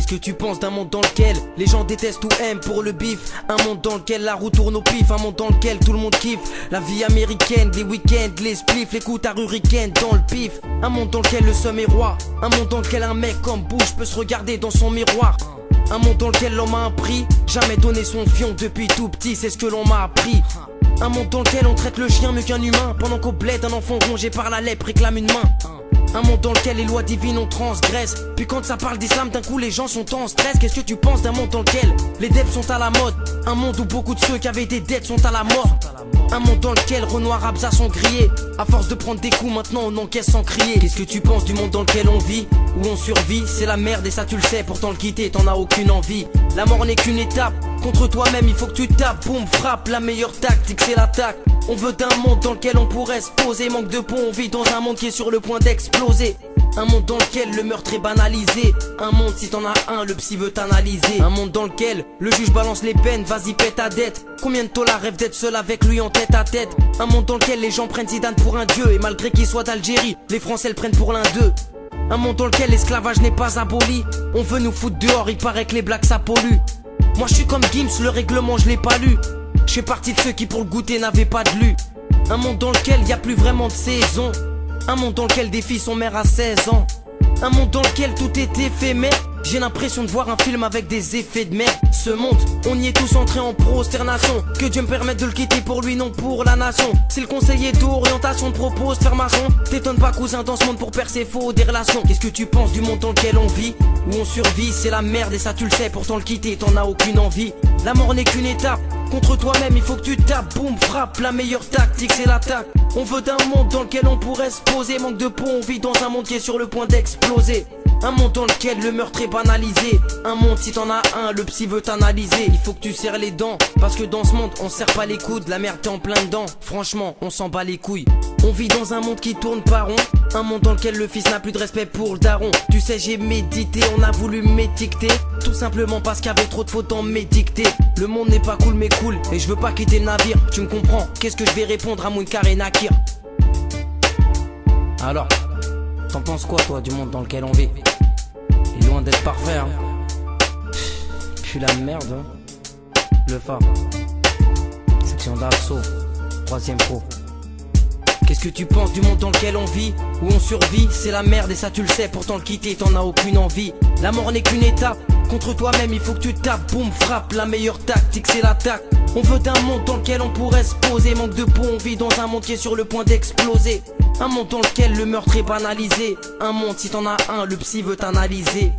Qu'est-ce que tu penses d'un monde dans lequel les gens détestent ou aiment pour le bif? Un monde dans lequel la roue tourne au pif, un monde dans lequel tout le monde kiffe la vie américaine, les week-ends, les spliffs, les coups à hurricane dans le pif. Un monde dans lequel le somme est roi, un monde dans lequel un mec comme Bush peut se regarder dans son miroir. Un monde dans lequel l'homme a un prix, jamais donné son fion depuis tout petit, c'est ce que l'on m'a appris. Un monde dans lequel on traite le chien mieux qu'un humain, pendant qu'au bled un enfant rongé par la lèpre réclame une main. Un monde dans lequel les lois divines on transgresse, puis quand ça parle d'islam d'un coup les gens sont en stress. Qu'est-ce que tu penses d'un monde dans lequel les dettes sont à la mode? Un monde où beaucoup de ceux qui avaient des dettes sont à la mort. Un monde dans lequel Renoir Abza sont grillés, à force de prendre des coups maintenant on encaisse sans crier. Qu'est-ce que tu penses du monde dans lequel on vit, où on survit? C'est la merde et ça tu le sais, pourtant le quitter t'en as aucune envie. La mort n'est qu'une étape, contre toi-même il faut que tu tapes, boum, frappe, la meilleure tactique c'est l'attaque. On veut d'un monde dans lequel on pourrait se poser, manque de pont, on vit dans un monde qui est sur le point d'exploser. Un monde dans lequel le meurtre est banalisé, un monde si t'en as un, le psy veut t'analyser. Un monde dans lequel le juge balance les peines, vas-y paie ta dette. Combien de tôlards rêvent d'être seul avec lui en tête à tête? Un monde dans lequel les gens prennent Zidane pour un dieu, et malgré qu'il soit d'Algérie, les Français le prennent pour l'un d'eux. Un monde dans lequel l'esclavage n'est pas aboli, on veut nous foutre dehors, il paraît que les blacks ça pollue. Moi je suis comme Gims, le règlement je l'ai pas lu. Je fais partie de ceux qui pour le goûter n'avaient pas de lu. Un monde dans lequel y a plus vraiment de saison, un monde dans lequel des filles sont mères à 16 ans. Un monde dans lequel tout est éphémère, j'ai l'impression de voir un film avec des effets de merde. Ce monde, on y est tous entrés en prosternation, que Dieu me permette de le quitter pour lui, non pour la nation. Si le conseiller d'orientation te propose faire maçon, t'étonne pas cousin dans ce monde pour percer faux des relations. Qu'est-ce que tu penses du monde dans lequel on vit, où on survit? C'est la merde et ça tu le sais, pourtant le quitter t'en as aucune envie. La mort n'est qu'une étape, contre toi-même il faut que tu tapes, boum, frappe, la meilleure tactique c'est l'attaque. On veut d'un monde dans lequel on pourrait se poser, manque de pont, on vit dans un monde qui est sur le point d'exploser. Un monde dans lequel le meurtre est banalisé, un monde si t'en as un, le psy veut t'analyser. Il faut que tu serres les dents, parce que dans ce monde on serre pas les coudes, la merde t'es en plein dedans, franchement on s'en bat les couilles. On vit dans un monde qui tourne pas rond, un monde dans lequel le fils n'a plus de respect pour le daron. Tu sais j'ai médité, on a voulu m'étiqueter, tout simplement parce qu'il y avait trop de fautes dans mes dictées. Le monde n'est pas cool mais cool, et je veux pas quitter le navire, tu me comprends? Qu'est-ce que je vais répondre à Munkar et Nakir? Alors, t'en penses quoi toi du monde dans lequel on vit? Il est loin d'être parfait hein. Puis la merde hein. Le phare, section d'assaut, 3ème pro. Qu'est-ce que tu penses du monde dans lequel on vit, où on survit? C'est la merde et ça tu le sais, pourtant le quitter t'en as aucune envie. La mort n'est qu'une étape, contre toi-même il faut que tu tapes, boum, frappe, la meilleure tactique c'est l'attaque. On veut d'un monde dans lequel on pourrait se poser, manque de pont, on vit dans un monde qui est sur le point d'exploser. Un monde dans lequel le meurtre est banalisé, un monde si t'en as un, le psy veut t'analyser.